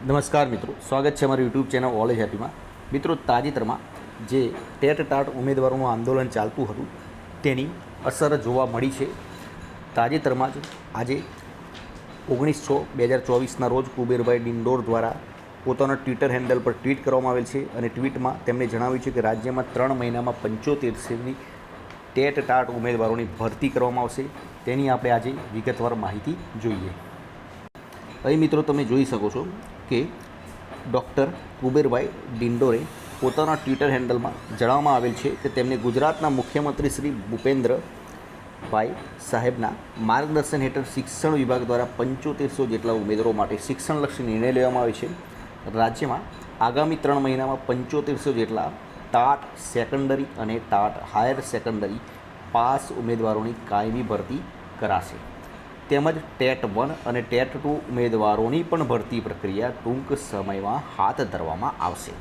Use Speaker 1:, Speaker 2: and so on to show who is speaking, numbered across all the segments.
Speaker 1: નમસ્કાર મિત્રો, સ્વાગત છે અમારી યુટ્યુબ ચેનલ ઓલ ઇઝ હેપીમાં. મિત્રો, તાજેતરમાં જે ટેટ ટાટ ઉમેદવારોનું આંદોલન ચાલતું હતું તેની અસર જોવા મળી છે. તાજેતરમાં જ આજે 19/6/2024ના રોજ કુબેરભાઈ ડિંડોર દ્વારા પોતાના ટ્વિટર હેન્ડલ પર ટ્વીટ કરવામાં આવેલ છે અને ટ્વીટમાં તેમણે જણાવ્યું છે કે રાજ્યમાં 3 મહિનામાં 75 ટેટ ટાટ ઉમેદવારોની ભરતી કરવામાં આવશે. તેની આપણે આજે વિગતવાર માહિતી જોઈએ. અહીં મિત્રો તમે જોઈ શકો છો કે ડૉક્ટર કુબેરભાઈ ડિંડોરે પોતાના ટ્વિટર હેન્ડલમાં જણાવવામાં આવેલ છે કે તેમને ગુજરાતના મુખ્યમંત્રી શ્રી ભૂપેન્દ્રભાઈ સાહેબના માર્ગદર્શન હેઠળ શિક્ષણ વિભાગ દ્વારા 7500 જેટલા ઉમેદવારો માટે શિક્ષણલક્ષી નિર્ણય લેવામાં આવે છે. રાજ્યમાં આગામી 3 મહિનામાં 7500 જેટલા ટાટ સેકન્ડરી અને ટાટ હાયર સેકન્ડરી પાસ ઉમેદવારોની કાયમી ભરતી કરાશે. તેમજ ટેટ 1 અને ટેટ 2 ઉમેદવારોની પણ ભરતી પ્રક્રિયા ટૂંક સમયમાં હાથ ધરવામાં આવશે.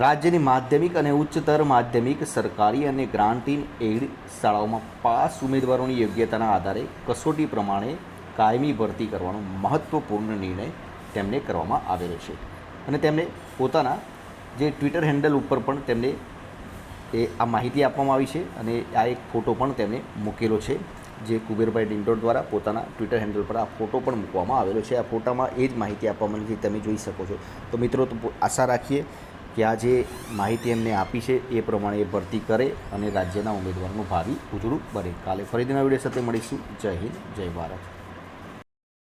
Speaker 1: રાજ્યની માધ્યમિક અને ઉચ્ચતર માધ્યમિક સરકારી અને ગ્રાન્ટીન એઇડ શાળાઓમાં પાસ ઉમેદવારોની યોગ્યતાના આધારે કસોટી પ્રમાણે કાયમી ભરતી કરવાનો મહત્ત્વપૂર્ણ નિર્ણય તેમને કરવામાં આવેલો છે. અને તેમને પોતાના જે ટ્વિટર હેન્ડલ ઉપર પણ તેમને આ માહિતી આપવામાં આવી છે અને આ એક ફોટો પણ તેમણે મૂકેલો છે. જે કુબેરભાઈ ડિંડોર દ્વારા પોતાના ટ્વિટર હેન્ડલ પર આ ફોટો પણ મૂકવામાં આવેલો છે. આ ફોટામાં એ જ માહિતી આપવામાં આવી છે, તમે જોઈ શકો છો. તો મિત્રો, આશા રાખીએ કે આ જે માહિતી એમને આપી છે એ પ્રમાણે એ ભરતી કરે અને રાજ્યના ઉમેદવારનું ભાવિ ઉજળું બને. કાલે ફરીથી નવા વિડીયો સાથે મળીશું. જય હિન્દ, જય ભારત.